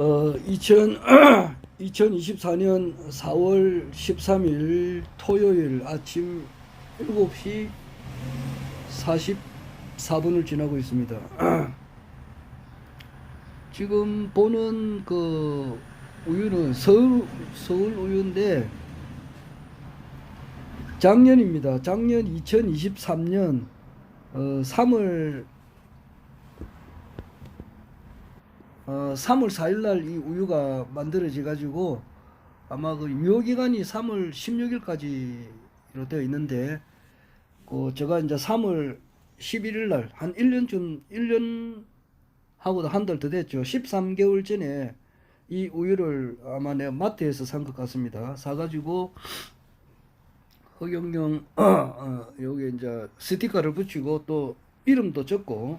2024년 4월 13일 토요일 아침 7시 44분을 지나고 있습니다. 지금 보는 그 우유는 서울 우유인데 작년입니다. 작년 2023년 3월 4일 날 이 우유가 만들어져 가지고 아마 그 유효기간이 3월 16일까지로 되어 있는데 제가 이제 3월 11일 날 한 1년 하고도 한 달 더 됐죠. 13개월 전에 이 우유를 아마 내가 마트에서 산 것 같습니다. 사가지고 흑용용 여기 이제 스티커를 붙이고 또 이름도 적고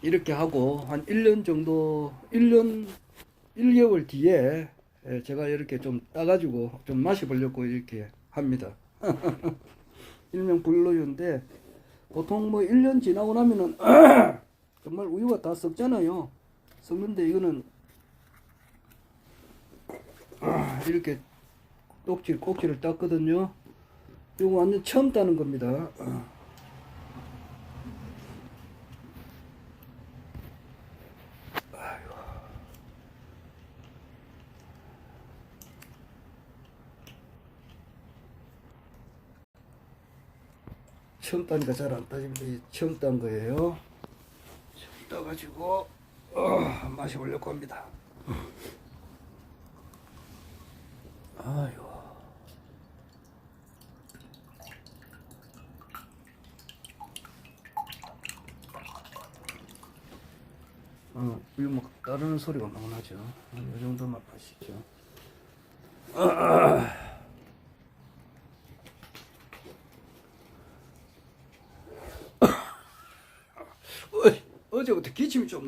이렇게 하고 한 1년 정도 1개월 뒤에 제가 이렇게 좀 따가지고 좀 마셔보려고 이렇게 합니다. 일명 블루유인데 보통 뭐 1년 지나고 나면은 정말 우유가 다 썩잖아요. 썩는데 이거는 이렇게 꼭지를 땄거든요. 이거 완전 처음 따는 겁니다. 처음 따니까 잘 안 따집니다. 처음 딴 거예요. 처음 따가지고 마셔보려고 합니다. 아유. 우유 막 따르는 소리가 막 나죠. 이 정도만 마시죠. 어제부터 기침이 좀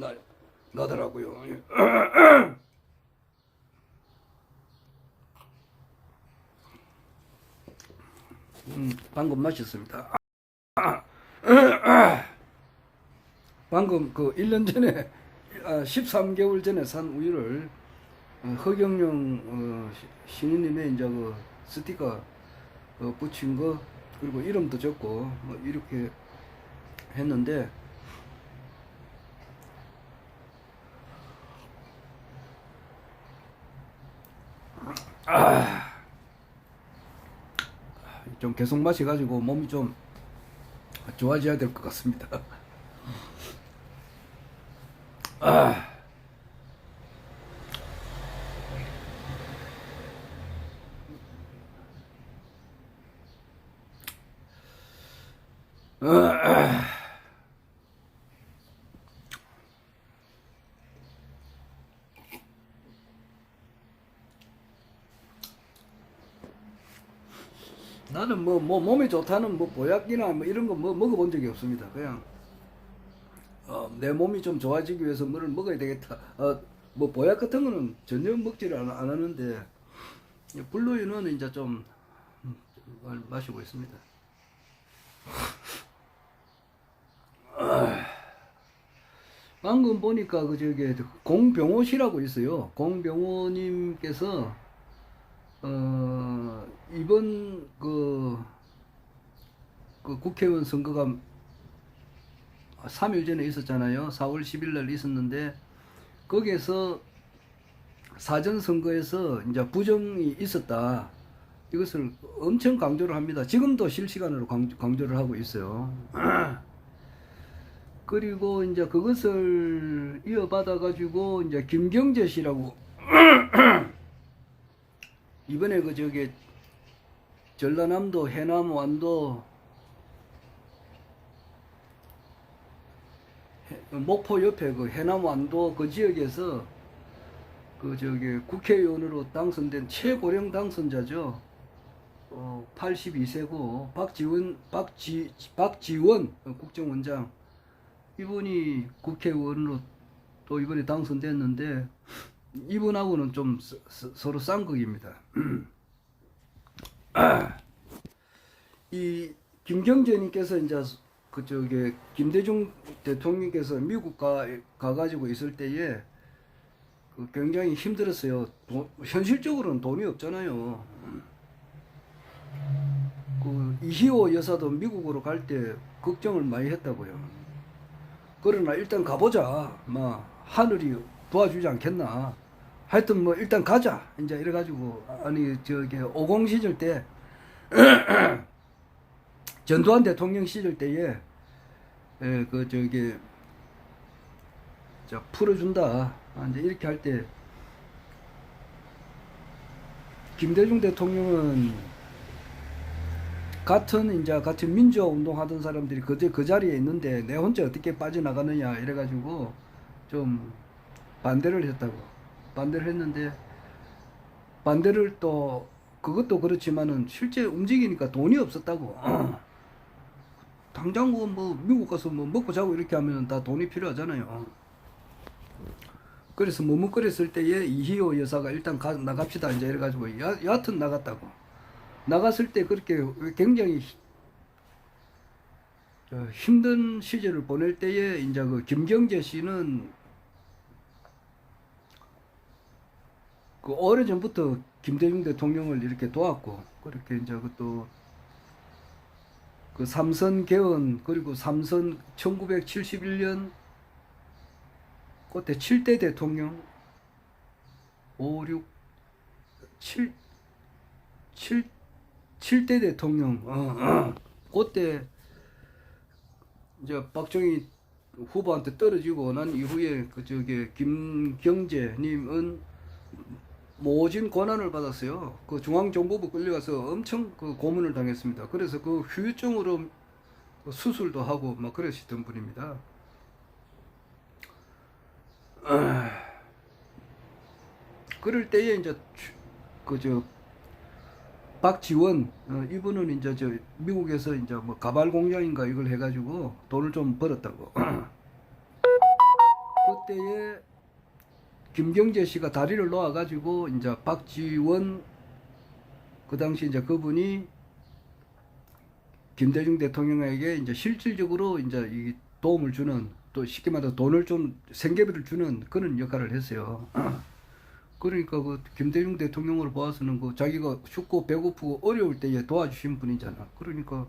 나더라고요. 방금 마셨습니다. 방금 그 1년 전에 13개월 전에 산 우유를 흑용용 신인님의 이제 그 스티커 붙인 거 그리고 이름도 적고 뭐 이렇게 했는데 좀 계속 마셔가지고 몸이 좀 좋아져야 될 것 같습니다. 나는 뭐 몸에 좋다는 뭐 보약이나 뭐 이런 거 먹어본 적이 없습니다. 그냥 내 몸이 좀 좋아지기 위해서 뭐를 먹어야 되겠다. 뭐 보약 같은 거는 전혀 먹지를 안 하는데 블루유는 이제 좀 마시고 있습니다. 방금 보니까 그 저기 공병호 씨라고 있어요. 공병호님께서 이번 그 국회의원 선거가 3일 전에 있었잖아요. 4월 10일 날 있었는데 거기에서 사전 선거에서 이제 부정이 있었다. 이것을 엄청 강조를 합니다. 지금도 실시간으로 강조를 하고 있어요. 그리고 이제 그것을 이어받아 가지고 이제 김경재 씨라고 이번에 그 저기 전라남도 해남 완도 목포 옆에 그 해남 완도 그 지역에서 그 저기 국회의원으로 당선된 최고령 당선자죠. 82세고 박지원 국정원장 이분이 국회의원으로 또 이번에 당선됐는데 이분하고는 좀 서로 쌍극입니다. 이 김경재님께서 이제 그쪽에 김대중 대통령께서 미국 가가지고 있을 때에 굉장히 힘들었어요. 현실적으로는 돈이 없잖아요. 이희호 여사도 미국으로 갈 때 걱정을 많이 했다고요. 그러나 일단 가보자. 하늘이 도와주지 않겠나. 하여튼 일단 가자. 이제 이래가지고, 아니, 50 시절 때, 전두환 대통령 시절 때에, 풀어준다. 이제 이렇게 할 때, 김대중 대통령은 같은 민주화 운동 하던 사람들이 그 자리에 있는데 내 혼자 어떻게 빠져나가느냐 이래가지고 좀 반대를 했다고. 반대를 했는데, 반대를 또, 그것도 그렇지만은 실제 움직이니까 돈이 없었다고. 당장 미국 가서 먹고 자고 이렇게 하면 다 돈이 필요하잖아요. 그래서 머뭇거렸을 때에 이희호 여사가 일단 나갑시다. 이제 이래가지고 여하튼 나갔다고. 나갔을 때 그렇게 굉장히 힘든 시절을 보낼 때에 이제 김경재 씨는 오래전부터 김대중 대통령을 이렇게 도왔고, 그렇게 이제 삼선 개헌, 그리고 삼선 1971년 그때 7대 대통령 5, 6, 7대 대통령 그때 이제 박정희 후보한테 떨어지고 난 이후에 김경재님은 모진 권한을 받았어요. 중앙정보부 끌려가서 엄청 고문을 당했습니다. 그래서 후유증으로 수술도 하고 그러시던 분입니다. 그럴 때에 이제 박지원 이분은 이제 미국에서 이제 가발 공장인가 이걸 해가지고 돈을 좀 벌었다고. 그때에 김경재 씨가 다리를 놓아가지고 이제 박지원 그 당시 이제 그분이 김대중 대통령에게 이제 실질적으로 이제 이 도움을 주는, 또 쉽게 말해서 돈을 좀 생계비를 주는 그런 역할을 했어요. 그러니까 김대중 대통령으로 보아서는 자기가 춥고 배고프고 어려울 때에 도와주신 분이잖아. 그러니까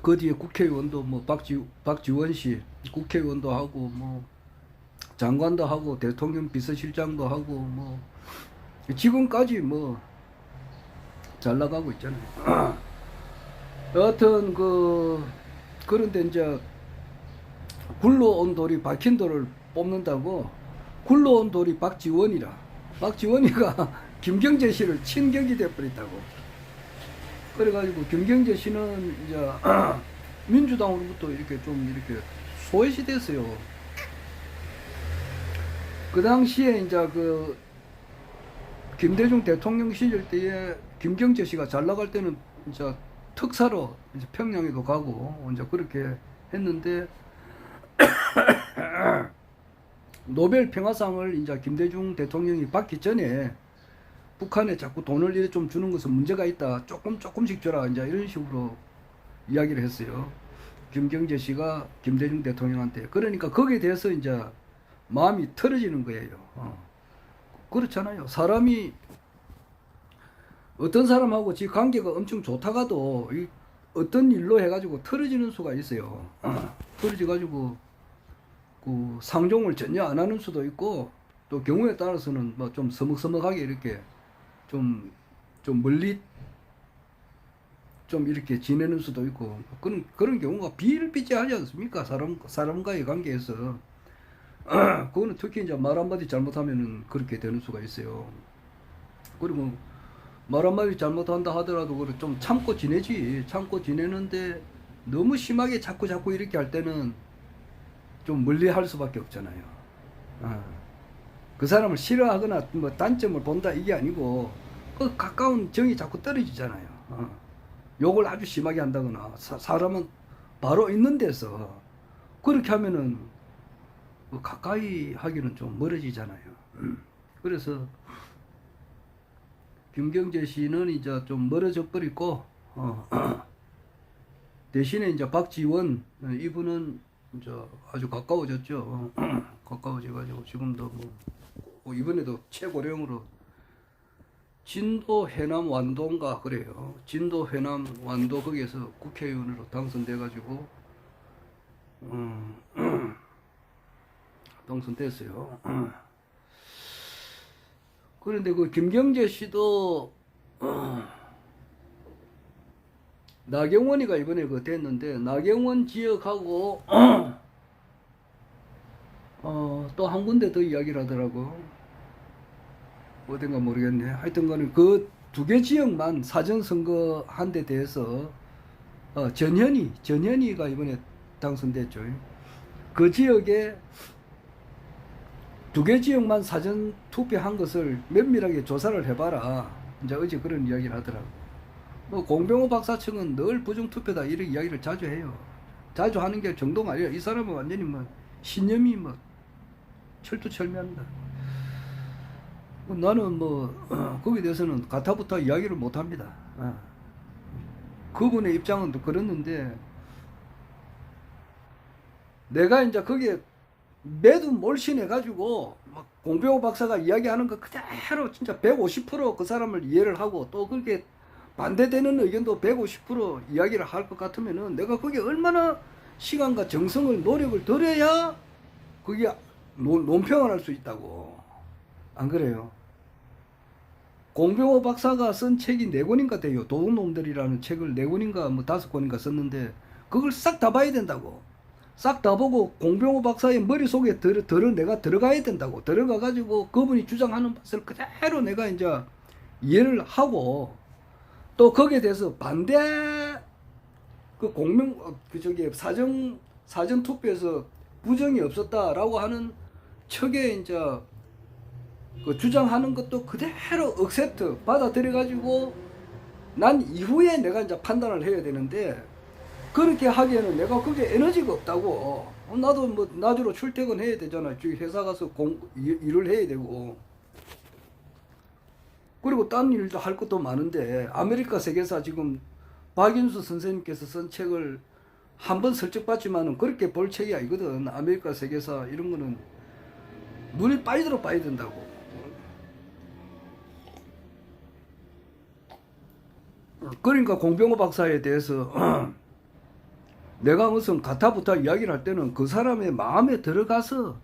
그 뒤에 국회의원도 박지원 씨 국회의원도 하고 장관도 하고 대통령 비서실장도 하고 지금까지 잘 나가고 있잖아요. 여하튼 그런데 이제 굴러온 돌이 박힌 돌을 뽑는다고, 굴러온 돌이 박지원이라, 박지원이가 김경재 씨를 친격이 돼버렸다고. 그래가지고 김경재 씨는 이제 민주당으로부터 이렇게 소외시 됐어요. 그 당시에 이제 김대중 대통령 시절 때에 김경재 씨가 잘 나갈 때는 이제 특사로 이제 평양에도 가고 이제 그렇게 했는데 노벨 평화상을 이제 김대중 대통령이 받기 전에 북한에 자꾸 돈을 이래 좀 주는 것은 문제가 있다. 조금씩 줘라. 이제 이런 식으로 이야기를 했어요. 김경재 씨가 김대중 대통령한테. 그러니까 거기에 대해서 이제 마음이 틀어지는 거예요. 그렇잖아요. 사람이 어떤 사람하고 지 관계가 엄청 좋다가도 어떤 일로 해가지고 틀어지는 수가 있어요. 틀어져가지고 상종을 전혀 안 하는 수도 있고, 또 경우에 따라서는 좀 서먹서먹하게 이렇게 좀 멀리 좀 이렇게 지내는 수도 있고, 그런 경우가 비일비재하지 않습니까? 사람과의 관계에서. 그거는 특히 이제 말 한마디 잘못하면은 그렇게 되는 수가 있어요. 그리고 말 한마디 잘못한다 하더라도 좀 참고 지내지. 참고 지내는데 너무 심하게 자꾸 이렇게 할 때는 좀 멀리 할 수밖에 없잖아요. 그 사람을 싫어하거나 단점을 본다 이게 아니고 가까운 정이 자꾸 떨어지잖아요. 욕을 아주 심하게 한다거나 사람은 바로 있는 데서 그렇게 하면은 가까이 하기는 좀 멀어지잖아요. 그래서 김경재 씨는 이제 좀 멀어져 버리고 대신에 이제 박지원 이분은 이제 아주 가까워졌죠. 가까워져가지고 지금도 뭐 이번에도 최고령으로 진도 해남 완도인가 그래요. 진도 해남 완도 거기에서 국회의원으로 당선돼가지고 당선됐어요. 그런데 그 김경재 씨도 나경원이가 이번에 그 됐는데 나경원 지역하고 또 한 군데 더 이야기를 하더라고. 어딘가 모르겠네. 하여튼 간에 그 두 개 지역만 사전선거 한 데 대해서 전현희가 이번에 당선됐죠. 그 지역에 두 개 지역만 사전 투표한 것을 면밀하게 조사를 해봐라. 이제 어제 그런 이야기를 하더라고. 뭐 공병호 박사청은 늘 부정투표다 이런 이야기를 자주 해요. 자주 하는 게 정도가 아니에요. 이 사람은 완전히 뭐 신념이 뭐 철두철미합니다. 나는 뭐 거기에 대해서는 가타부타 이야기를 못합니다. 그분의 입장은 또 그랬는데 내가 이제 거기에 매도 몰신해가지고 막 공병호 박사가 이야기하는 거 그대로 진짜 150%그 사람을 이해를 하고 또 그렇게 반대되는 의견도 150% 이야기를 할 것 같으면은 내가 거기에 얼마나 시간과 정성을 노력을 들여야 그게 논평을 할 수 있다고. 안 그래요? 공병호 박사가 쓴 책이 4권인가 돼요. 도둑놈들이라는 책을 4권인가 뭐 5권인가 썼는데 그걸 싹 다 봐야 된다고. 싹 다 보고 공병호 박사의 머릿속에 내가 들어가야 된다고. 들어가 가지고 그분이 주장하는 것을 그대로 내가 이제 이해를 하고 또 거기에 대해서 반대 사전 투표에서 부정이 없었다라고 하는 측에 이제 그 주장하는 것도 그대로 억셉트 받아들여 가지고 난 이후에 내가 이제 판단을 해야 되는데 그렇게 하기에는 내가 그게 에너지가 없다고. 나도 뭐 낮으로 출퇴근해야 되잖아. 저기 회사 가서 일을 해야 되고 그리고 딴 일도 할 것도 많은데 아메리카 세계사 지금 박인수 선생님께서 쓴 책을 한번 설득받지만은 그렇게 볼 책이 아니거든. 아메리카 세계사 이런 거는 눈이 빠지도록 봐야 된다고. 그러니까 공병호 박사에 대해서 내가 무슨 가타부타 이야기를 할 때는 그 사람의 마음에 들어가서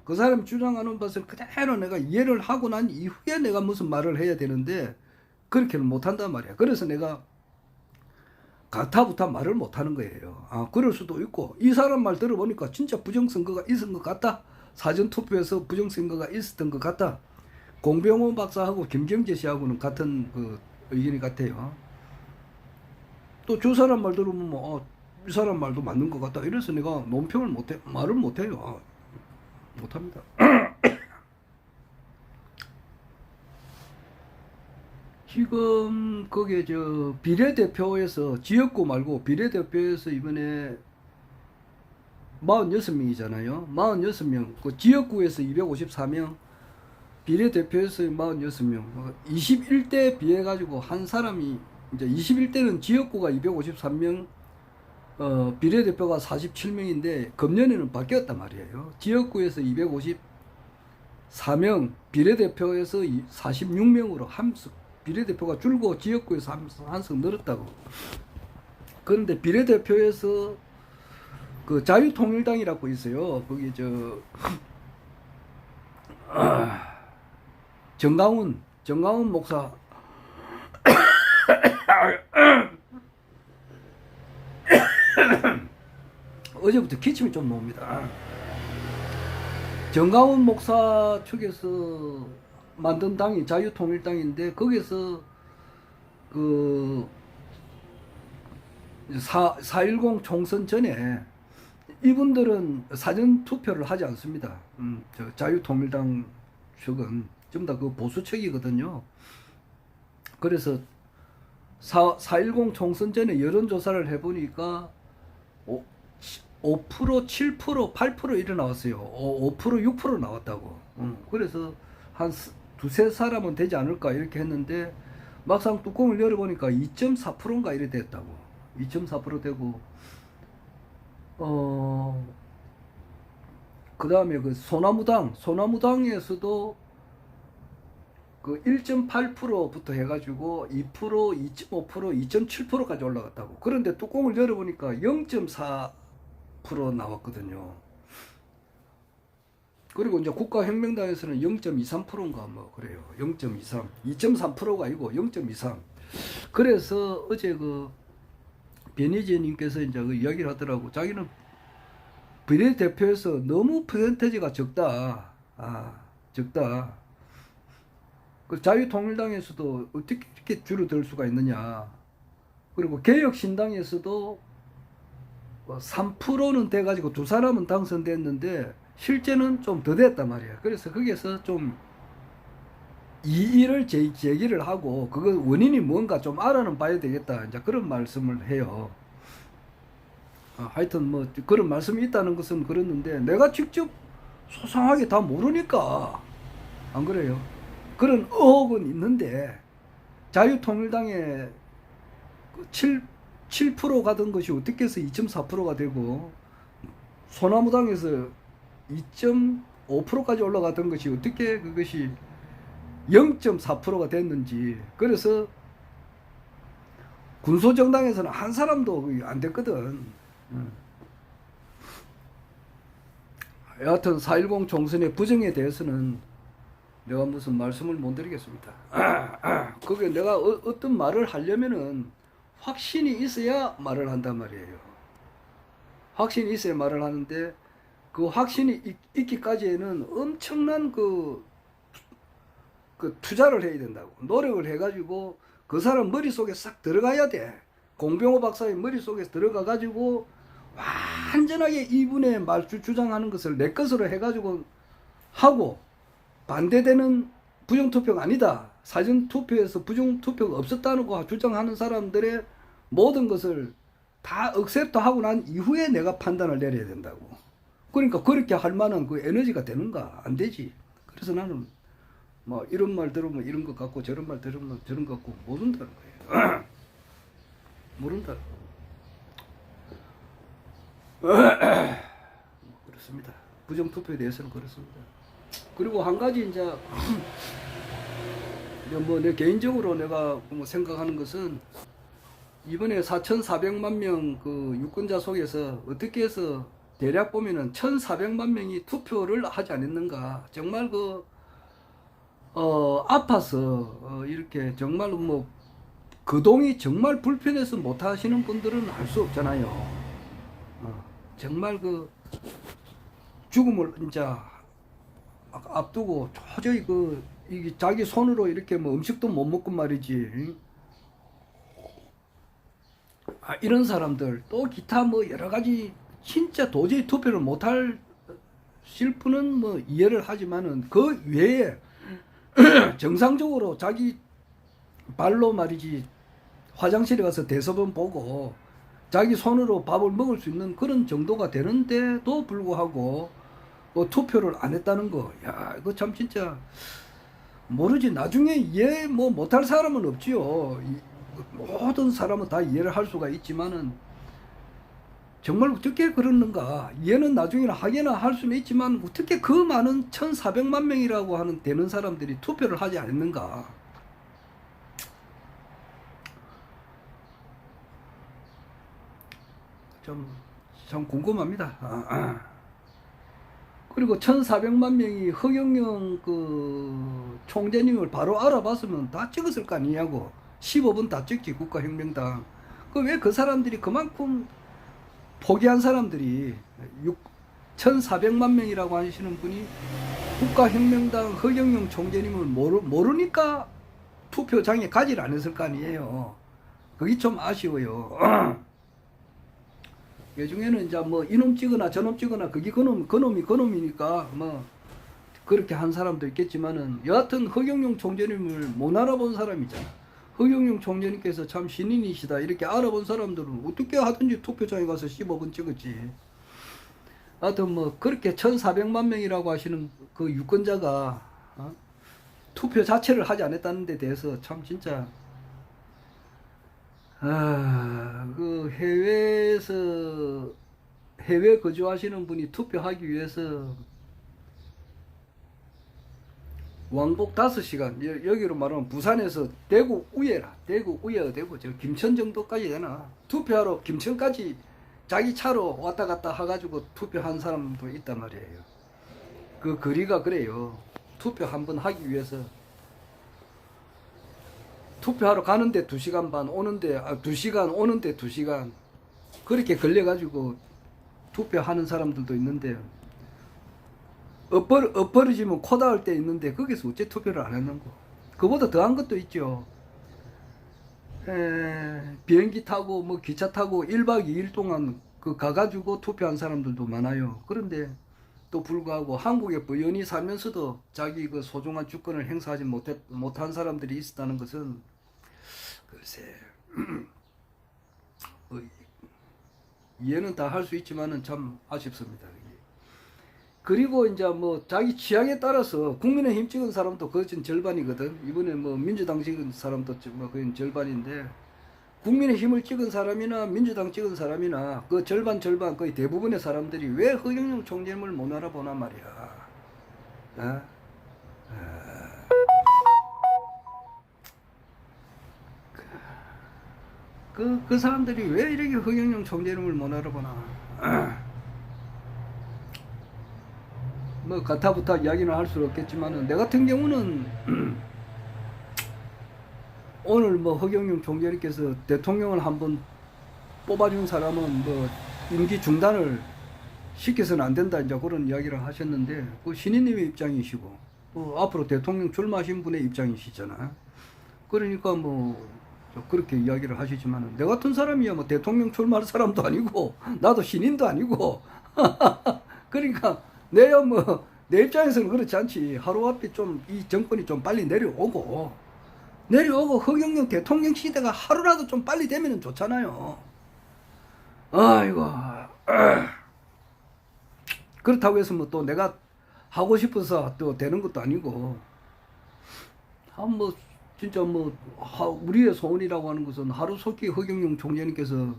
그 사람이 주장하는 것을 그대로 내가 이해를 하고 난 이후에 내가 무슨 말을 해야 되는데 그렇게는 못한단 말이야. 그래서 내가 가타부타 말을 못하는 거예요. 그럴 수도 있고 이 사람 말 들어보니까 진짜 부정선거가 있은 것 같다. 사전투표에서 부정선거가 있었던 것 같다. 공병호 박사하고 김경재 씨하고는 같은 그 의견이 같아요. 또 저 사람 말 들어보면 이 사람 말도 맞는 것 같다. 이래서 내가 논평을 말을 못해요. 못합니다. 지금 거기에 비례대표에서 지역구 말고 비례대표에서 이번에 46명이잖아요. 46명. 그 지역구에서 254명, 비례대표에서 46명. 21대 비해 가지고 한 사람이 이제 21대는 지역구가 253명, 비례대표가 47명인데 금년에는 바뀌었단 말이에요. 지역구에서 254명, 비례대표에서 46명으로 비례대표가 줄고 지역구에서 한석 늘었다고. 그런데 비례대표에서 그 자유통일당이라고 있어요. 거기 정강훈 목사 어제부터 기침이 좀 나옵니다. 정강훈 목사 측에서 만든 당이 자유통일당인데 거기서 그 4.10 총선 전에 이분들은 사전투표를 하지 않습니다. 자유통일당 측은 전부 다 그 보수측이거든요. 그래서 4.10 총선 전에 여론조사를 해보니까 5%, 7%, 8% 이래 나왔어요. 5%, 6% 나왔다고. 그래서 한 두세 사람은 되지 않을까 이렇게 했는데 막상 뚜껑을 열어보니까 2.4%인가 이래 됐다고. 2.4% 되고 어, 그 다음에 그 소나무당에서도 그 1.8%부터 해가지고 2%, 2.5%, 2.7%까지 올라갔다고. 그런데 뚜껑을 열어보니까 0.4% 나왔거든요. 그리고 이제 국가혁명당에서는 0.23%인가 뭐 그래요. 0.23, 2.3%가 아니고 0.23. 그래서 어제 그 변희재님께서 이제 그 이야기를 하더라고. 자기는 비례대표에서 너무 퍼센테이지가 적다. 적다. 그 자유통일당에서도 어떻게 이렇게 줄어들 수가 있느냐. 그리고 개혁신당에서도 3%는 돼가지고 두 사람은 당선됐는데 실제는 좀 더 됐단 말이야. 그래서 거기에서 좀 이의를 제기를 하고 그거 원인이 뭔가 좀 알아는 봐야 되겠다. 이제 그런 말씀을 해요. 하여튼 뭐 그런 말씀이 있다는 것은 그렇는데 내가 직접 소상하게 다 모르니까 안 그래요? 그런 의혹은 있는데 자유통일당에 7% 가던 것이 어떻게 해서 2.4%가 되고 소나무당에서 2.5%까지 올라가던 것이 어떻게 그것이 0.4%가 됐는지. 그래서 군소정당에서는 한 사람도 안 됐거든. 여하튼 4.10 총선의 부정에 대해서는 내가 무슨 말씀을 못 드리겠습니다. 그게 내가 어떤 말을 하려면은 확신이 있어야 말을 한단 말이에요. 확신이 있어야 말을 하는데 그 확신이 있기까지에는 엄청난 그 투자를 해야 된다고. 노력을 해가지고 그 사람 머릿속에 싹 들어가야 돼. 공병호 박사의 머릿속에 들어가가지고 완전하게 이분의 말주 주장하는 것을 내 것으로 해가지고 하고 반대되는 부정투표가 아니다. 사전투표에서 부정투표가 없었다는 거 주장하는 사람들의 모든 것을 다 억셉트하고 난 이후에 내가 판단을 내려야 된다고. 그러니까 그렇게 할 만한 그 에너지가 되는가? 안 되지. 그래서 나는 뭐 이런 말 들으면 이런 것 같고 저런 말 들으면 저런 것 같고 모른다는 거예요. 모른다. 그렇습니다. 부정투표에 대해서는 그렇습니다. 그리고 한 가지 이제 뭐 내 개인적으로 내가 뭐 생각하는 것은 이번에 4,400만 명 그 유권자 속에서 어떻게 해서 대략 보면은 1,400만 명이 투표를 하지 않았는가. 정말 아파서 이렇게 정말 뭐 거동이 정말 불편해서 못 하시는 분들은 알 수 없잖아요. 정말 죽음을 이제 앞두고 도저히 이게 자기 손으로 이렇게 뭐 음식도 못 먹고 말이지. 이런 사람들 또 기타 뭐 여러 가지 진짜 도저히 투표를 못할 실분은 뭐 이해를 하지만은 그 외에 정상적으로 자기 발로 말이지 화장실에 가서 대소변 보고 자기 손으로 밥을 먹을 수 있는 그런 정도가 되는데도 불구하고 투표를 안 했다는 거. 야, 이거 참 진짜 모르지. 나중에 이해 뭐 못할 사람은 없지요. 모든 사람은 다 이해를 할 수가 있지만은 정말 어떻게 그러는가. 이해는 나중에는 하게나 할 수는 있지만 어떻게 그 많은 1,400만 명이라고 하는 되는 사람들이 투표를 하지 않는가. 참 궁금합니다. 그리고 1,400만 명이 허경영 총재님을 바로 알아봤으면 다 찍었을 거 아니냐고. 15분 다 찍지, 국가혁명당. 왜 그 사람들이 그만큼 포기한 사람들이 1,400만 명이라고 하시는 분이 국가혁명당 허경영 총재님을 모르니까 투표장에 가지를 않았을 거 아니에요. 그게 좀 아쉬워요. 요중에는 이제 뭐 이놈 찍거나 저놈 찍거나 그게 그놈이니까 뭐 그렇게 한 사람도 있겠지만은 여하튼 허경영 총재님을 못 알아본 사람이잖아. 허경영 총재님께서 참 신인이시다 이렇게 알아본 사람들은 어떻게 하든지 투표장에 가서 15분 찍었지. 하여튼 뭐 그렇게 1,400만 명이라고 하시는 그 유권자가 투표 자체를 하지 않았다는 데 대해서 참 진짜 그 해외 거주하시는 분이 투표하기 위해서 왕복 5시간, 여기로 말하면 부산에서 대구 우예라, 대구 우예가 되고 저 김천 정도까지 되나, 투표하러 김천까지 자기 차로 왔다 갔다 해가지고 투표한 사람도 있단 말이에요. 그 거리가 그래요. 투표 한번 하기 위해서 투표하러 가는데 2시간 반, 오는데 2시간, 오는데 2시간, 그렇게 걸려가지고 투표하는 사람들도 있는데, 엎어지면 코 닿을 때 있는데 거기서 어째 투표를 안 했는 거. 그보다 더한 것도 있죠. 비행기 타고 뭐 기차 타고 1박 2일 동안 그 가가지고 투표한 사람들도 많아요. 그런데 또 불구하고 한국에 부연히 살면서도 자기 그 소중한 주권을 행사하지 못한 사람들이 있었다는 것은 글쎄 뭐 이해는 다 할 수 있지만은 참 아쉽습니다. 그리고 이제 뭐 자기 취향에 따라서 국민의힘 찍은 사람도 거진 절반이거든. 이번에 뭐 민주당 찍은 사람도 뭐 거의 절반인데, 국민의힘을 찍은 사람이나 민주당 찍은 사람이나 그 절반 거의 대부분의 사람들이 왜 허경영 총재님을 못 알아보나 말이야. 어? 그 사람들이 왜 이렇게 허경영 총재님을 못 알아보나. 뭐 가타부타 이야기는 할 수 없겠지만은, 내 같은 경우는 오늘 뭐 허경영 총재님께서 대통령을 한번 뽑아준 사람은 뭐 임기 중단을 시켜서는 안 된다, 이제 그런 이야기를 하셨는데, 그 신인님의 입장이시고 앞으로 대통령 출마하신 분의 입장이시잖아. 그러니까 뭐 그렇게 이야기를 하시지만은, 내 같은 사람이야 뭐 대통령 출마할 사람도 아니고 나도 신인도 아니고 그러니까 내가 뭐 내 입장에서는 그렇지 않지. 하루앞에 좀 이 정권이 좀 빨리 내려오고 허경영 대통령 시대가 하루라도 좀 빨리 되면 좋잖아요. 아이고. 그렇다고 해서 뭐 또 내가 하고 싶어서 또 되는 것도 아니고, 뭐 진짜 뭐 우리의 소원이라고 하는 것은 하루속히 허경영 총재님께서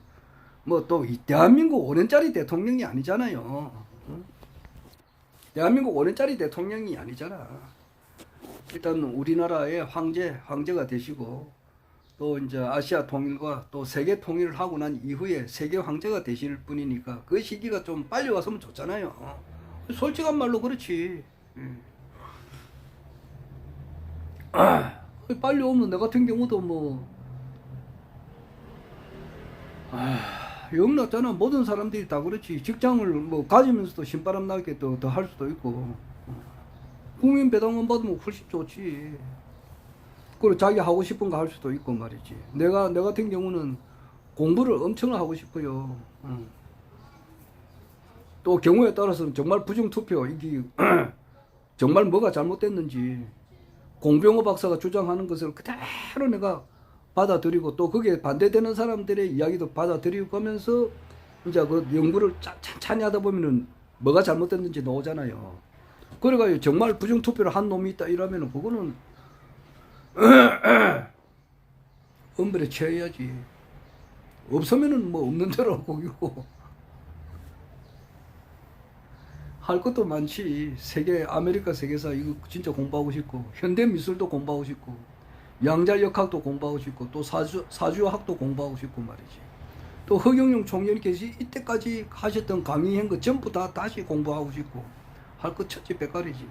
뭐 또 이 대한민국 5년짜리 대통령이 아니잖아요. 대한민국 5년짜리 대통령이 아니잖아. 일단 우리나라의 황제가 되시고, 또 이제 아시아 통일과 또 세계 통일을 하고 난 이후에 세계 황제가 되실 분이니까 그 시기가 좀 빨리 왔으면 좋잖아요. 솔직한 말로 그렇지. 빨리 오면 내 같은 경우도 뭐 영났잖아. 모든 사람들이 다 그렇지. 직장을 뭐 가지면서도 신바람 나게 또 더 할 수도 있고, 국민 배당금 받으면 훨씬 좋지. 그리고 자기 하고 싶은 거 할 수도 있고 말이지. 내 같은 경우는 공부를 엄청 하고 싶어요. 또 경우에 따라서는 정말 부정투표, 이게 정말 뭐가 잘못됐는지 공병호 박사가 주장하는 것을 그대로 내가 받아들이고, 또 거기에 반대되는 사람들의 이야기도 받아들이고 하면서 이제 그 연구를 찬찬히 하다 보면은 뭐가 잘못됐는지 나오잖아요. 그래가지고 정말 부정투표를 한 놈이 있다 이러면은 그거는 엄벌에 처해야지. 없으면은 뭐 없는 대로 거기고. 할 것도 많지. 아메리카 세계사 이거 진짜 공부하고 싶고, 현대 미술도 공부하고 싶고, 양자역학도 공부하고 싶고, 또 사주학도 공부하고 싶고 말이지. 또 허경영 총재님께서 이때까지 하셨던 강의한 거 전부 다 다시 공부하고 싶고, 할 것 천지백갈이지.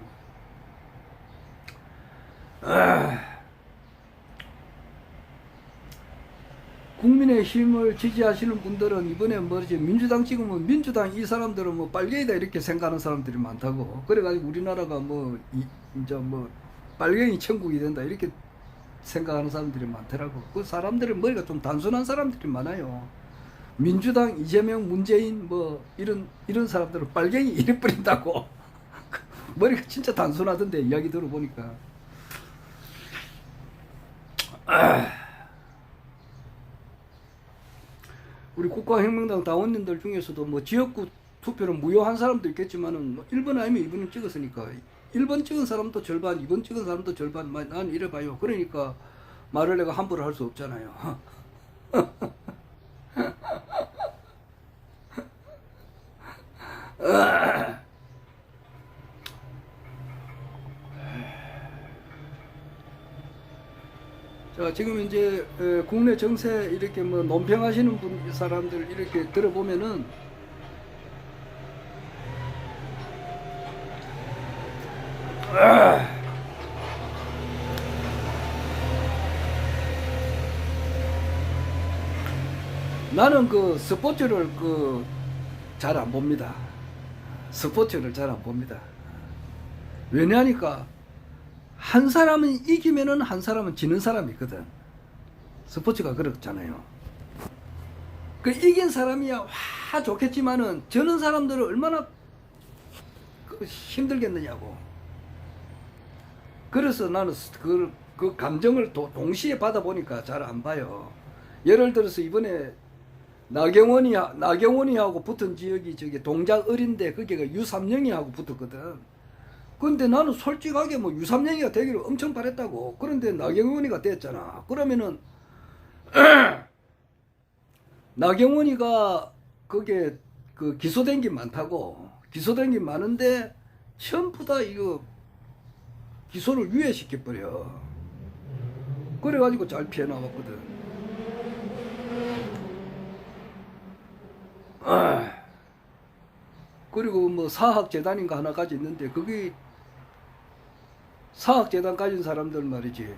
국민의힘을 지지하시는 분들은 이번에 뭐지, 민주당 찍으면 민주당 이 사람들은 뭐 빨갱이다 이렇게 생각하는 사람들이 많다고. 그래가지고 우리나라가 뭐 이제 뭐 빨갱이 천국이 된다 이렇게 생각하는 사람들이 많더라고. 그 사람들의 머리가 좀 단순한 사람들이 많아요. 민주당, 이재명, 문재인 뭐 이런 사람들은 빨갱이 이래 뿌린다고. 머리가 진짜 단순하던데, 이야기 들어보니까. 우리 국가혁명당 당원님들 중에서도 뭐 지역구 투표를 무효한 사람도 있겠지만은, 1번 아니면 2번을 찍었으니까 1번 찍은 사람도 절반, 2번 찍은 사람도 절반, 난 이래봐요. 그러니까 말을 내가 함부로 할 수 없잖아요. 자, 지금 이제 국내 정세 이렇게 뭐 논평하시는 사람들 이렇게 들어보면은 나는 그 스포츠를 잘 안 봅니다. 스포츠를 잘 안 봅니다. 왜냐하니까 한 사람은 이기면은 한 사람은 지는 사람이 있거든. 스포츠가 그렇잖아요. 그 이긴 사람이야 와 좋겠지만은 저는 사람들은 얼마나 힘들겠느냐고. 그래서 나는 그 감정을 동시에 받아보니까 잘 안 봐요. 예를 들어서 이번에 나경원이하고 붙은 지역이 저기 동작 어린데 거기가 유삼영이하고 붙었거든. 근데 나는 솔직하게 뭐 유삼영이가 되기를 엄청 바랬다고. 그런데 나경원이가 됐잖아. 그러면은 나경원이가 그게 그 기소된 게 많다고. 기소된 게 많은데 전부 다 이거 기소를 유예시켜버려. 그래가지고 잘 피해나왔거든. 그리고 뭐 사학재단인가 하나까지 있는데 거기 사학재단 가진 사람들 말이지,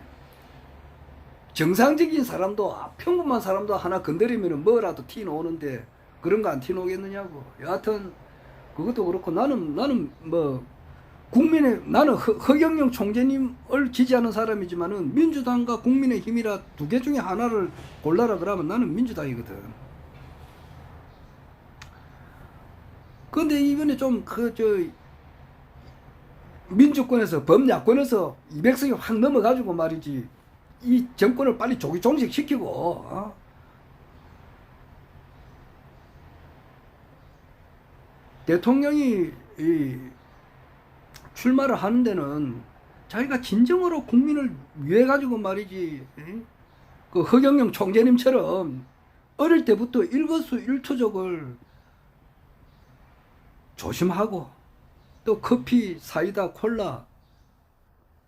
정상적인 사람도 평범한 사람도 하나 건드리면 뭐라도 티 나오는데 그런 거 안 티 나오겠느냐고. 여하튼 그것도 그렇고 나는 뭐 나는 허경영 총재님을 지지하는 사람이지만은 민주당과 국민의힘이라 두 개 중에 하나를 골라라 그러면 나는 민주당이거든. 근데 이번에 좀 민주권에서 범야권에서 200석이 확 넘어가지고 말이지, 이 정권을 빨리 종식시키고 대통령이 출마를 하는 데는 자기가 진정으로 국민을 위해 가지고 말이지, 그 허경영 총재님처럼 어릴 때부터 일거수일투족을 조심하고, 또 커피, 사이다, 콜라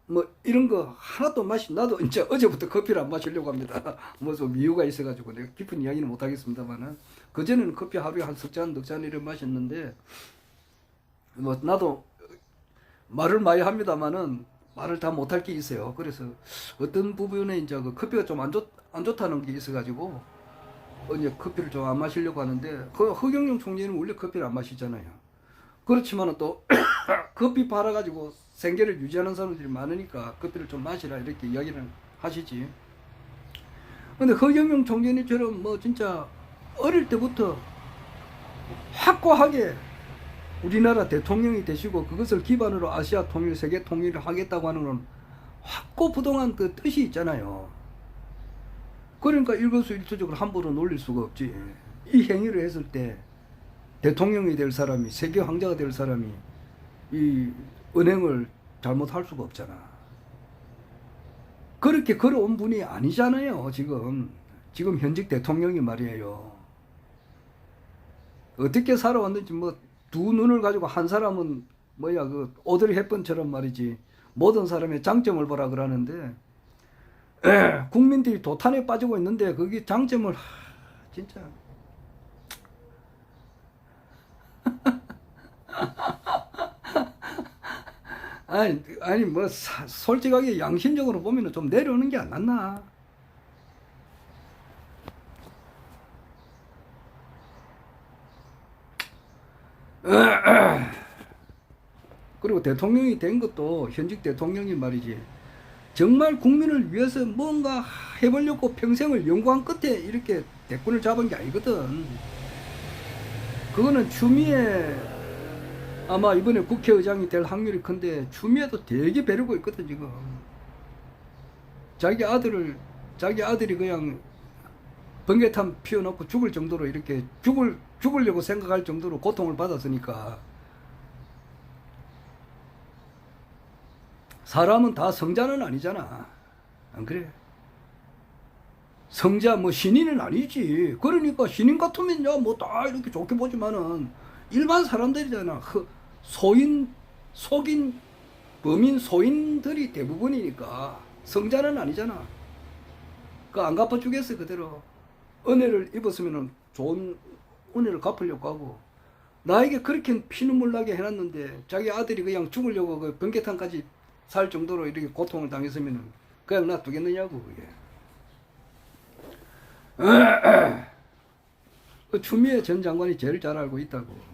뭐 이런 거 하나도 나도 이제 어제부터 커피를 안 마시려고 합니다. 뭐 좀 이유가 있어가지고 내가 깊은 이야기는 못 하겠습니다만은, 그전에는 커피 하루에 한 석 잔, 넉 잔 이렇게 마셨는데, 뭐 나도 말을 많이 합니다만은 말을 다 못할 게 있어요. 그래서 어떤 부분에 이제 그 커피가 좀 안 좋다는 게 있어가지고 이제 커피를 좀 안 마시려고 하는데, 그 허경영 총재는 원래 커피를 안 마시잖아요. 그렇지만은 또 커피 팔아가지고 생계를 유지하는 사람들이 많으니까 커피를 좀 마시라 이렇게 이야기를 하시지. 근데 허경영 총재님처럼 뭐 진짜 어릴 때부터 확고하게 우리나라 대통령이 되시고 그것을 기반으로 아시아 통일, 세계 통일을 하겠다고 하는 건 확고부동한 그 뜻이 있잖아요. 그러니까 일거수일투족을 함부로 놀릴 수가 없지. 이 행위를 했을 때 대통령이 될 사람이, 세계 황제가 될 사람이 이 은행을 잘못할 수가 없잖아. 그렇게 걸어온 분이 아니잖아요. 지금 현직 대통령이 말이에요. 어떻게 살아왔는지 뭐 두 눈을 가지고 한 사람은 그 오드리 헵번처럼 말이지, 모든 사람의 장점을 보라 그러는데, 국민들이 도탄에 빠지고 있는데 거기 장점을 진짜 아니 뭐 솔직하게 양심적으로 보면 좀 내려오는 게 안 낫나. 그리고 대통령이 된 것도, 현직 대통령이 말이지, 정말 국민을 위해서 뭔가 해보려고 평생을 연구한 끝에 이렇게 대권을 잡은 게 아니거든. 그거는 추미애, 아마 이번에 국회의장이 될 확률이 큰데 추미애도 되게 배르고 있거든 지금. 자기 아들이 그냥 번개탄 피워놓고 죽을 정도로 이렇게 죽으려고 생각할 정도로 고통을 받았으니까. 사람은 다 성자는 아니잖아. 안 그래? 성자 뭐 신인은 아니지. 그러니까 신인 같으면 야 뭐 다 이렇게 좋게 보지만은 일반 사람들이잖아. 소인, 속인, 범인 소인들이 대부분이니까 성자는 아니잖아. 그 안 갚아주겠어 그대로. 은혜를 입었으면은 좋은 은혜를 갚으려고 하고, 나에게 그렇게 피눈물 나게 해놨는데 자기 아들이 그냥 죽으려고 그 변개탄까지 살 정도로 이렇게 고통을 당했으면은 그냥 놔두겠느냐고. 그게 그 추미애 전 장관이 제일 잘 알고 있다고.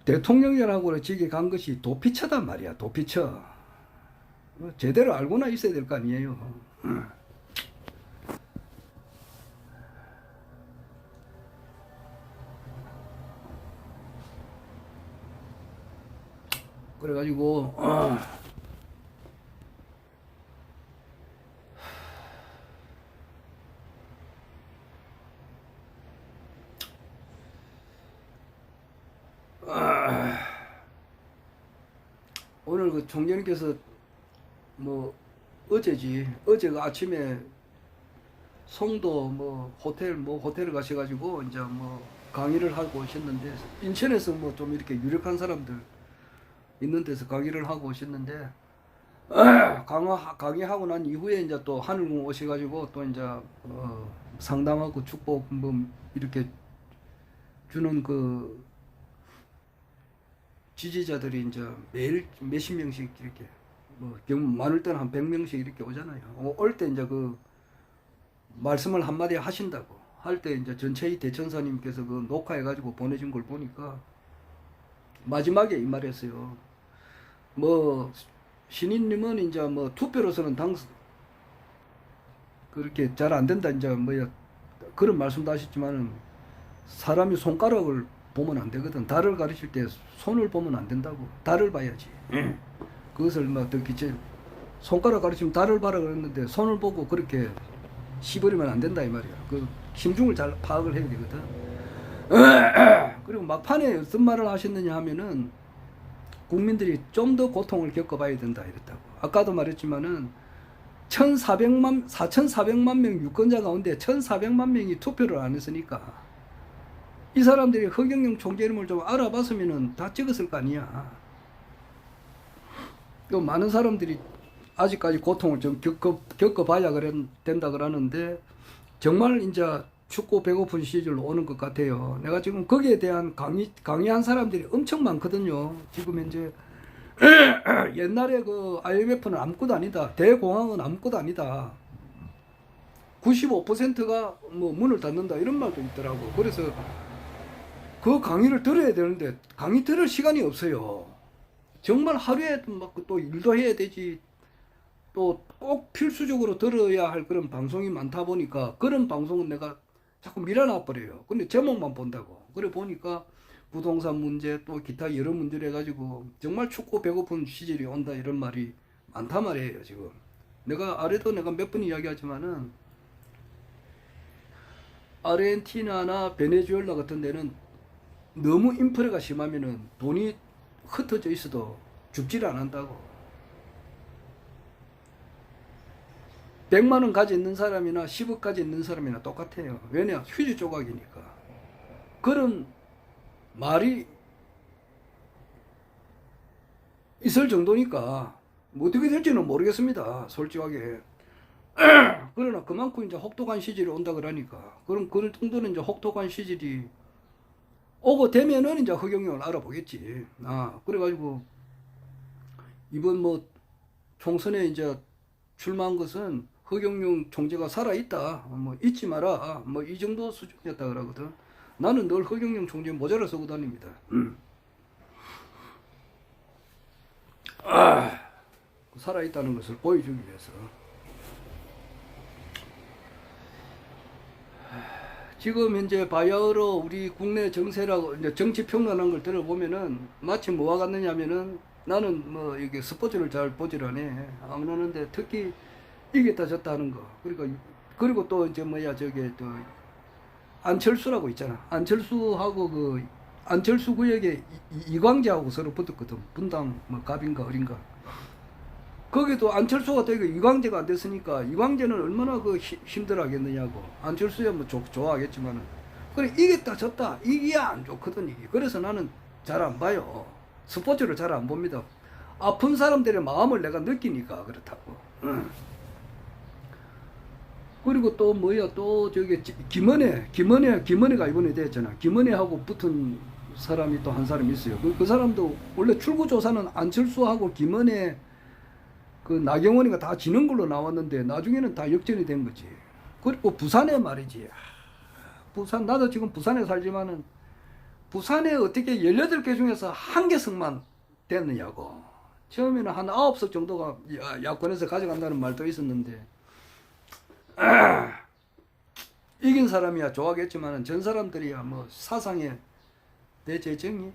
대통령이라고 지게 간 것이 도피처단 말이야. 도피처. 제대로 알고나 있어야 될 거 아니에요. 그래가지고 오늘 그 총장님께서 뭐 어제가 아침에 송도 호텔을 가셔가지고 이제 뭐 강의를 하고 오셨는데, 인천에서 뭐 좀 이렇게 유력한 사람들 있는 데서 강의를 하고 오셨는데, 강의하고 난 이후에 이제 또 하늘궁 오셔가지고 또 이제 상담하고 축복 뭐 이렇게 주는 그 지지자들이 이제 매일 몇십 명씩 이렇게 뭐 많을 때는 한 100명씩 이렇게 오잖아요. 올 때 이제 그 말씀을 한마디 하신다고 할 때 이제 전체희 대천사님께서 그 녹화해가지고 보내준 걸 보니까 마지막에 이 말했어요. 뭐 신인님은 이제 뭐 투표로서는 그렇게 잘 안 된다 이제 뭐야 그런 말씀도 하셨지만은 사람이 손가락을 보면 안 되거든. 달을 가르칠 때 손을 보면 안 된다고. 달을 봐야지. 그것을 뭐 듣기지. 손가락 가르치면 달을 봐라 그랬는데 손을 보고 그렇게 씹으려면 안 된다 이 말이야. 그 심중을 잘 파악을 해야 되거든. 그리고 막판에 어떤 말을 하셨느냐 하면은 국민들이 좀 더 고통을 겪어봐야 된다 이랬다고. 아까도 말했지만은 4,400만 명 유권자 가운데 1,400만 명이 투표를 안 했으니까 이 사람들이 허경영 총재 이름을 좀 알아봤으면은 다 찍었을 거 아니야. 또 많은 사람들이 아직까지 고통을 좀 겪어봐야 된다 그러는데, 정말 이제 춥고 배고픈 시절 오는 것 같아요. 내가 지금 거기에 대한 강의한 사람들이 엄청 많거든요. 지금 현재 옛날에 그 IMF는 아무것도 아니다. 대공황은 아무것도 아니다. 95%가 뭐 문을 닫는다 이런 말도 있더라고. 그래서 그 강의를 들어야 되는데 강의 들을 시간이 없어요. 정말 하루에 막 또 일도 해야 되지. 또 꼭 필수적으로 들어야 할 그런 방송이 많다 보니까 그런 방송은 내가 자꾸 밀어놔 버려요. 근데 제목만 본다고. 그래 보니까 부동산 문제 또 기타 여러 문제를 해가지고 정말 춥고 배고픈 시절이 온다 이런 말이 많단 말이에요. 지금 내가 몇 번 이야기하지만은 아르헨티나나 베네수엘라 같은 데는 너무 인플레가 심하면은 돈이 흩어져 있어도 죽지를 않는다고. 100만 원 가지고 있는 사람이나 10억 가지고 있는 사람이나 똑같아요. 왜냐? 휴지 조각이니까. 그런 말이 있을 정도니까 뭐 어떻게 될지는 모르겠습니다. 솔직하게. 그러나 그만큼 이제 혹독한 시절이 온다 그러니까 그런 정도는 이제 혹독한 시절이 오고 되면은 이제 허경영을 알아보겠지. 그래가지고 이번 뭐 총선에 이제 출마한 것은 허경영 총재가 살아있다. 뭐 잊지 마라. 뭐 이 정도 수준이었다 그러거든. 나는 늘 허경영 총재 모자를 쓰고 다닙니다. 살아있다는 것을 보여주기 위해서. 지금 현재 바야흐로 우리 국내 정세라고 이제 정치 평론한 걸 들어보면은 마치 뭐와 같느냐면은 나는 뭐 이게 스포츠를 잘 보질 않네. 안 하는데 특히 이겼다 졌다 하는 거. 그리고 또 이제 또 안철수라고 있잖아. 안철수하고 그 안철수 구역에 이광재하고 서로 붙었거든. 분당 뭐 갑인가 어린가. 거기도 안철수가 되고 이광재가 안 됐으니까 이광재는 얼마나 그 힘들어하겠느냐고. 안철수야 뭐 좋아하겠지만은 그래, 이겼다 졌다 이게 안 좋거든 이게. 그래서 나는 잘 안 봐요. 스포츠를 잘 안 봅니다. 아픈 사람들의 마음을 내가 느끼니까 그렇다고. 응. 그리고 또 뭐야, 또 저기 김은혜가 이번에 됐잖아. 김은혜하고 붙은 사람이 또 한 사람 있어요. 그 사람도 원래 출구조사는 안철수하고 김은혜 그 나경원이가 다 지는 걸로 나왔는데 나중에는 다 역전이 된 거지. 그리고 부산에 말이지. 부산, 나도 지금 부산에 살지만은 부산에 어떻게 18개 중에서 1개석만 됐느냐고. 처음에는 한 9석 정도가 야권에서 가져간다는 말도 있었는데 이긴 사람이야 좋아하겠지만은 전 사람들이야 뭐 사상의 대재정의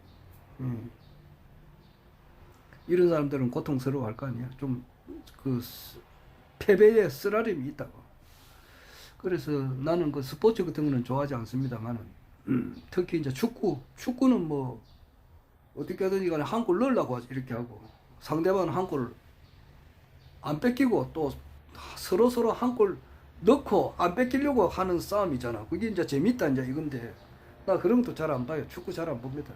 이런 사람들은 고통스러워 할 거 아니야. 좀 그 패배의 쓰라림이 있다고. 그래서 나는 그 스포츠 같은 거는 좋아하지 않습니다만은 특히 이제 축구는 뭐 어떻게 하든지 간에 한 골 넣으려고 이렇게 하고 상대방은 한 골을 안 뺏기고 또 서로 한 골 넣고 안 뺏기려고 하는 싸움이잖아. 그게 이제 재밌다 이제 이건데 나 그런 것도 잘 안 봐요. 축구 잘 안 봅니다.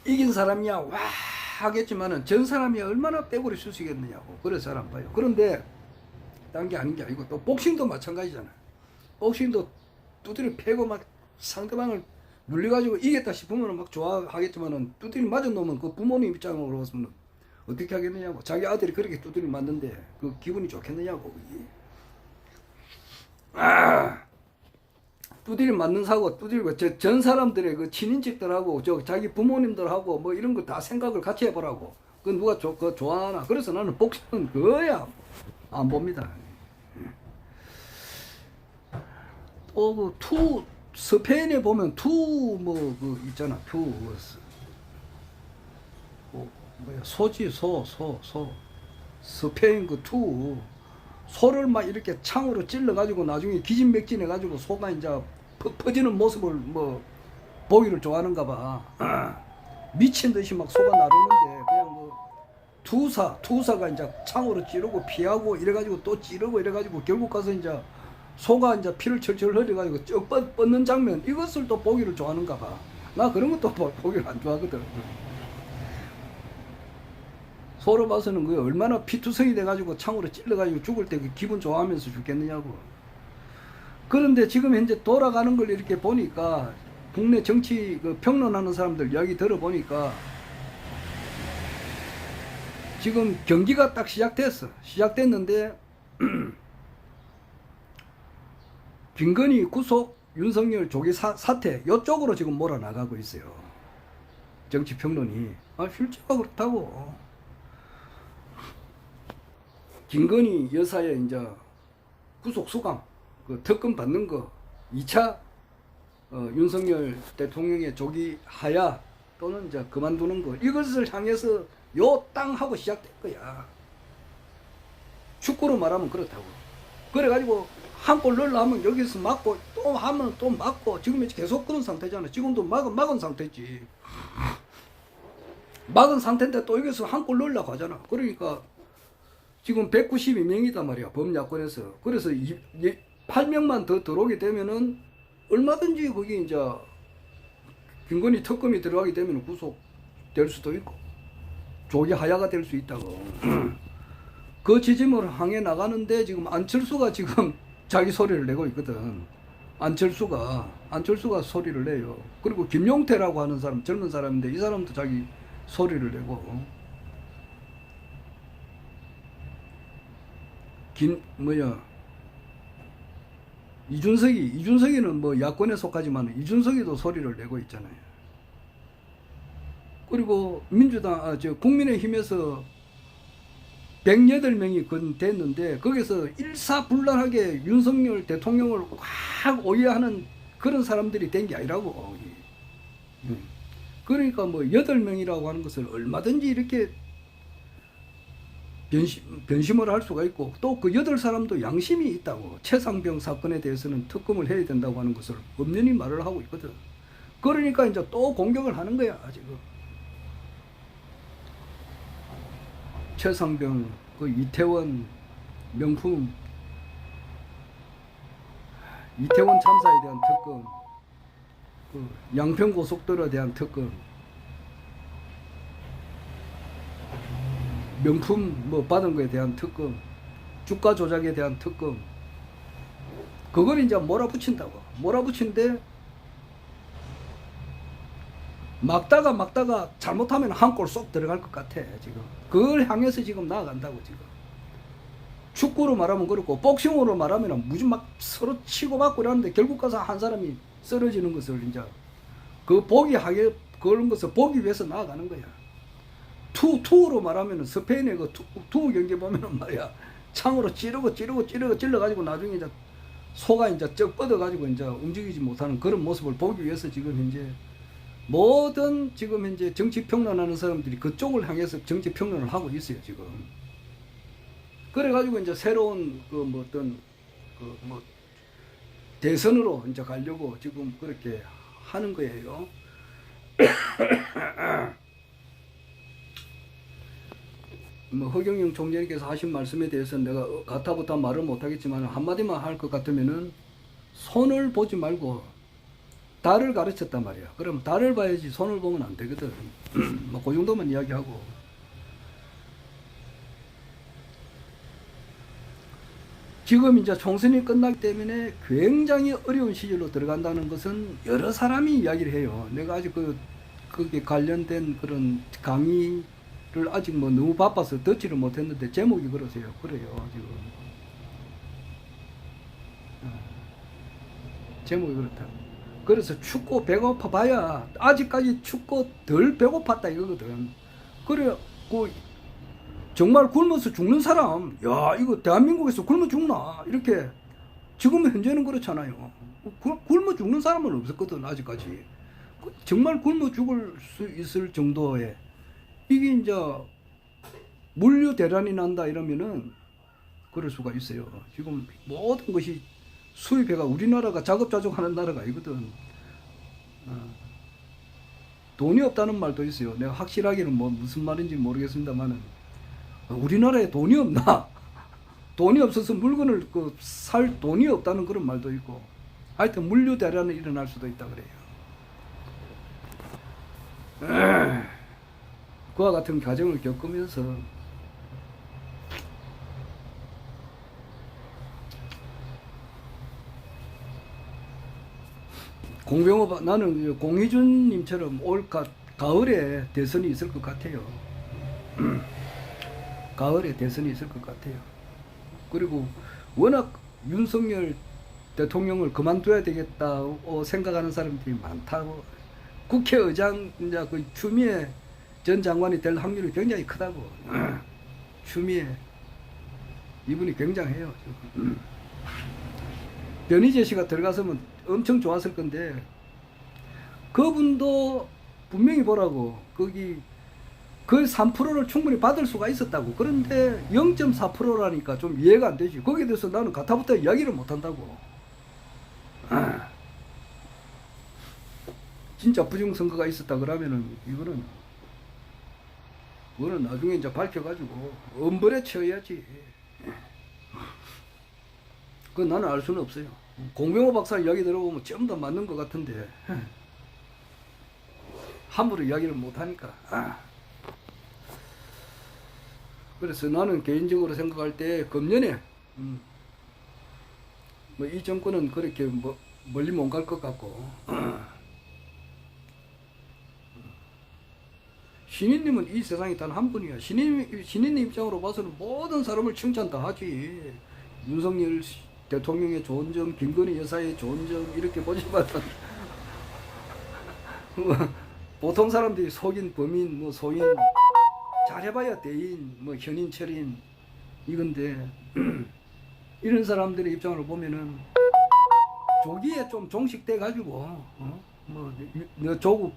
이긴 사람이야 와 하겠지만은 전 사람이 얼마나 빼고리 쑤시겠느냐고. 그래서 잘 안 봐요. 그런데 딴 게 아닌 게 아니고 또 복싱도 마찬가지잖아. 복싱도 두드려 패고 막 상대방을 눌려가지고 이겼다 싶으면 막 좋아하겠지만은 두드려 맞은 놈은 그 부모님 입장으로 보면 어떻게 하겠느냐고. 자기 아들이 그렇게 두드려 맞는데 그 기분이 좋겠느냐고. 두드려 맞는 사고 두드리고 전 사람들의 그 친인척들하고 자기 부모님들하고 뭐 이런 거 다 생각을 같이 해보라고. 그 누가 그거 좋아하나. 그래서 나는 복싱은 거야 안 봅니다. 또 그 스페인에 보면 뭐 그 있잖아. 뭐야 스페인 그 소를 막 이렇게 창으로 찔러 가지고 나중에 기진맥진해 가지고 소가 이제 퍼지는 모습을 뭐 보기를 좋아하는가 봐. 미친 듯이 막 소가 나르는데 그냥 뭐 투사가 이제 창으로 찌르고 피하고 이래 가지고 또 찌르고 이래 가지고 결국 가서 이제 소가 이제 피를 철철 흘려 가지고 쭉 뻗는 장면, 이것을 또 보기를 좋아하는가 봐. 나 그런 것도 보기를 안 좋아하거든. 소로 봐서는 그게 얼마나 피투성이 돼가지고 창으로 찔러가지고 죽을 때 그 기분 좋아하면서 죽겠느냐고. 그런데 지금 현재 돌아가는 걸 이렇게 보니까 국내 정치 그 평론하는 사람들 이야기 들어보니까 지금 경기가 딱 시작됐는데 김건희 구속, 윤석열 조기 사태 이쪽으로 지금 몰아나가고 있어요. 정치 평론이. 실제가 그렇다고. 김건희 여사의 이제 구속 수감, 그 특검 받는 거, 2차 윤석열 대통령의 조기 하야 또는 이제 그만두는 거, 이것을 향해서 요 땅하고 시작된 거야. 축구로 말하면 그렇다고. 그래가지고 한 골 넣으려 하면 여기서 맞고 또 하면 또 맞고 지금 계속 그런 상태잖아. 지금도 막은 상태지. 막은 상태인데 또 여기서 한 골 넣으려고 하잖아. 그러니까 지금 192명이단 말이야, 범야권에서. 그래서 8명만 더 들어오게 되면은 얼마든지 거기 이제 김건희 특검이 들어가게 되면 구속될 수도 있고 조기 하야가 될 수 있다고. 그 지점을 향해 나가는데 지금 안철수가 지금 자기 소리를 내고 있거든. 안철수가 소리를 내요. 그리고 김용태라고 하는 사람, 젊은 사람인데 이 사람도 자기 소리를 내고. 이준석이는 뭐 야권에 속하지만 이준석이도 소리를 내고 있잖아요. 그리고 국민의힘에서 108명이 됐는데 거기서 일사불란하게 윤석열 대통령을 확 오해하는 그런 사람들이 된 게 아니라고. 그러니까 뭐 8명이라고 하는 것을 얼마든지 이렇게 변심을 할 수가 있고, 또 그 8사람도 양심이 있다고. 최상병 사건에 대해서는 특검을 해야 된다고 하는 것을 엄연히 말을 하고 있거든. 그러니까 이제 또 공격을 하는 거야 지금. 최상병, 그 이태원 명품 이태원 참사에 대한 특검, 그 양평고속도로에 대한 특검, 명품 뭐 받은 거에 대한 특검, 주가 조작에 대한 특검, 그걸 이제 몰아붙인다고. 몰아붙인데 막다가 잘못하면 한 골 쏙 들어갈 것 같아 지금. 그걸 향해서 지금 나아간다고 지금. 축구로 말하면 그렇고 복싱으로 말하면 무슨 막 서로 치고받고 이러는데 결국 가서 한 사람이 쓰러지는 것을 이제 그 보기 하게 그런 것을 보기 위해서 나아가는 거야. 투어로 말하면 스페인의 그 투어 경기 보면은 말이야, 창으로 찔러가지고 나중에 이제 소가 이제 쩍 뻗어가지고 이제 움직이지 못하는 그런 모습을 보기 위해서 지금 현재 모든 지금 현재 정치 평론하는 사람들이 그쪽을 향해서 정치 평론을 하고 있어요 지금. 그래가지고 이제 새로운 그 뭐 어떤 그 뭐 대선으로 이제 가려고 지금 그렇게 하는 거예요. 뭐 허경영 총재님께서 하신 말씀에 대해서 내가 가타부타 말을 못하겠지만 한마디만 할 것 같으면은 손을 보지 말고 달을 가르쳤단 말이야. 그럼 달을 봐야지 손을 보면 안 되거든. 뭐 그 정도만 이야기하고. 지금 이제 총선이 끝나기 때문에 굉장히 어려운 시절로 들어간다는 것은 여러 사람이 이야기를 해요. 내가 아직 그게 관련된 그런 강의를 아직 뭐 너무 바빠서 듣지를 못했는데 제목이 그러세요. 그래요, 지금. 제목이 그렇다. 그래서 춥고 배고파 봐야 아직까지 춥고 덜 배고팠다 이거거든. 그래, 정말 굶어서 죽는 사람, 야, 이거 대한민국에서 굶어 죽나? 이렇게, 지금 현재는 그렇잖아요. 굶어 죽는 사람은 없었거든, 아직까지. 정말 굶어 죽을 수 있을 정도의, 이게 이제, 물류 대란이 난다 이러면은, 그럴 수가 있어요. 지금 모든 것이 수입해가 우리나라가 자급자족하는 나라가 아니거든. 돈이 없다는 말도 있어요. 내가 확실하게는 뭐 무슨 말인지 모르겠습니다만은, 우리나라에 돈이 없나? 돈이 없어서 물건을 살 돈이 없다는 그런 말도 있고, 하여튼 물류 대란이 일어날 수도 있다 그래요. 그와 같은 과정을 겪으면서 공병호, 나는 공희준님처럼 올 가을에 대선이 있을 것 같아요. 가을에 대선이 있을 것 같아요. 그리고 워낙 윤석열 대통령을 그만둬야 되겠다고 생각하는 사람들이 많다고. 국회의장 이제 그 추미애 전 장관이 될 확률이 굉장히 크다고. 추미애 이분이 굉장해요. 변희재 씨가 들어갔으면 엄청 좋았을 건데 그분도 분명히 보라고 거기 그 3%를 충분히 받을 수가 있었다고. 그런데 0.4%라니까 좀 이해가 안 되지. 거기에 대해서 나는 가타부터 이야기를 못 한다고. 진짜 부정선거가 있었다 그러면은 이거는 나중에 이제 밝혀가지고 엄벌에 처해야지. 그건 나는 알 수는 없어요. 공병호 박사 이야기 들어보면 전부 다 맞는 것 같은데 함부로 이야기를 못 하니까. 그래서 나는 개인적으로 생각할 때 금년에 뭐 이 정권은 그렇게 뭐 멀리 못 갈 것 같고 신인님은 이 세상에 단 한 분이야. 신인님 입장으로 봐서는 모든 사람을 칭찬 다 하지. 윤석열 대통령의 좋은 점, 김건희 여사의 좋은 점 이렇게 보지만 보통 사람들이 속인 범인, 뭐 소인 잘해봐야 대인, 뭐 현인, 철인 이건데 이런 사람들의 입장으로 보면은 조기에 좀 종식돼 가지고 뭐 조국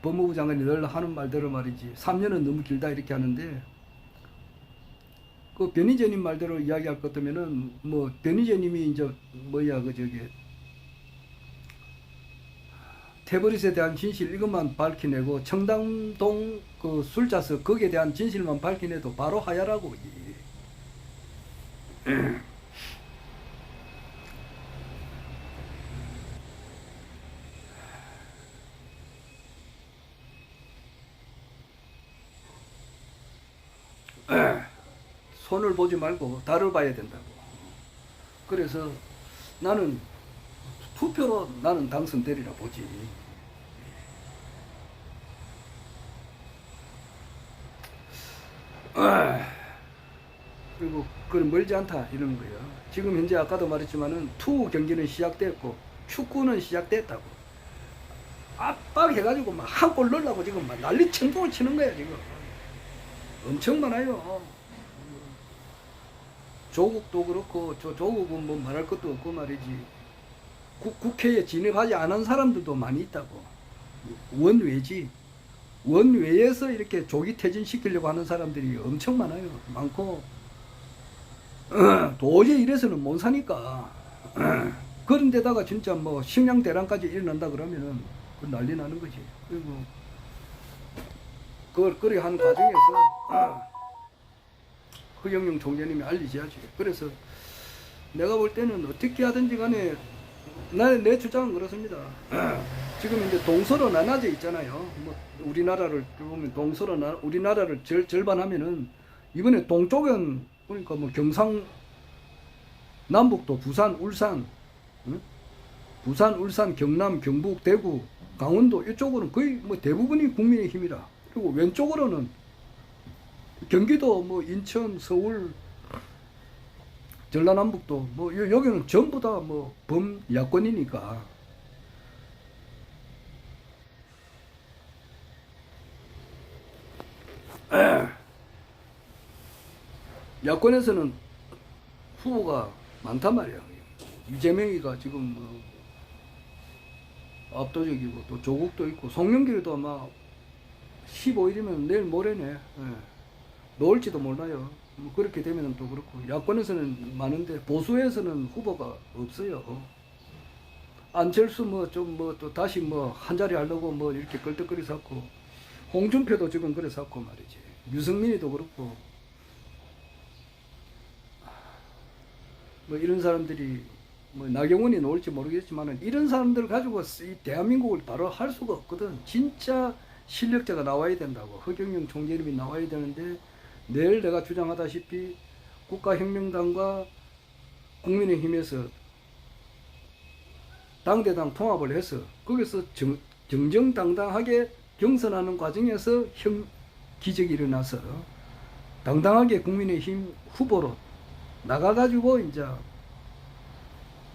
법무부 장관이 늘 하는 말대로 말이지 3년은 너무 길다 이렇게 하는데 그 변희재님 말대로 이야기할 것 같으면은 뭐 변희재님이 이제 태버릿에 대한 진실 이것만 밝혀내고 청담동 그 술자석 거기에 대한 진실만 밝혀내도 바로 하야라고. 손을 보지 말고 달을 봐야 된다고. 그래서 나는 투표로 나는 당선되리라 보지. 그리고 그건 멀지 않다 이러는 거예요. 지금 현재 아까도 말했지만은 투 경기는 시작됐고 축구는 시작됐다고. 압박해가지고 막 한 골 넣으려고 지금 막 난리 천둥을 치는 거야 지금. 엄청 많아요. 조국도 그렇고 저 조국은 뭐 말할 것도 없고 말이지. 국회에 진입하지 않은 사람들도 많이 있다고. 원외지. 원외에서 이렇게 조기 퇴진시키려고 하는 사람들이 엄청 많아요. 많고 도저히 이래서는 못 사니까. 그런 데다가 진짜 뭐 식량대란까지 일어난다 그러면은 그 난리 나는 거지. 그리고 그걸 그리 한 과정에서 허경영 총재님이 알리셔야지. 그래서 내가 볼 때는 어떻게 하든지 간에 내 주장은 그렇습니다. 지금 이제 동서로 나눠져 있잖아요. 뭐 우리나라를 보면 우리나라를 절반하면은 이번에 동쪽은 그러니까 뭐 경상 남북도 부산, 울산, 응? 부산, 울산, 경남, 경북, 대구, 강원도 이쪽으로는 거의 뭐 대부분이 국민의힘이라. 그리고 왼쪽으로는 경기도 뭐 인천, 서울, 전라남북도 뭐 여기는 전부 다 뭐 범야권이니까. 야권에서는 후보가 많단 말이야. 이재명이가 지금 뭐 압도적이고 또 조국도 있고 송영길도 아마 15일이면 내일 모레네. 예. 놓을지도 몰라요. 뭐 그렇게 되면 또 그렇고. 야권에서는 많은데 보수에서는 후보가 없어요. 안철수 뭐 좀 뭐 또 다시 뭐 한 자리 하려고 뭐 이렇게 끌떡거리 샀고, 홍준표도 지금 그래 샀고 말이지. 유승민이도 그렇고. 뭐 이런 사람들이 뭐 나경원이 나올지 모르겠지만은 이런 사람들 가지고 이 대한민국을 바로 할 수가 없거든. 진짜 실력자가 나와야 된다고. 허경영 총재님이 나와야 되는데 내일 내가 주장하다시피 국가혁명당과 국민의힘에서 당대당 통합을 해서 거기서 정정당당하게 경선하는 과정에서 기적이 일어나서 당당하게 국민의힘 후보로 나가가지고 이제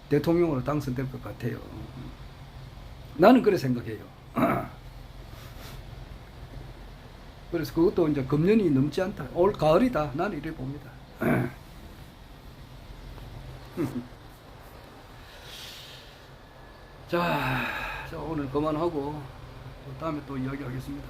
대통령으로 당선될 것 같아요. 나는 그래 생각해요. 그래서 그것도 이제 금년이 넘지 않다. 올 가을이다. 나는 이래 봅니다. 자, 오늘 그만하고 다음에 또 이야기하겠습니다.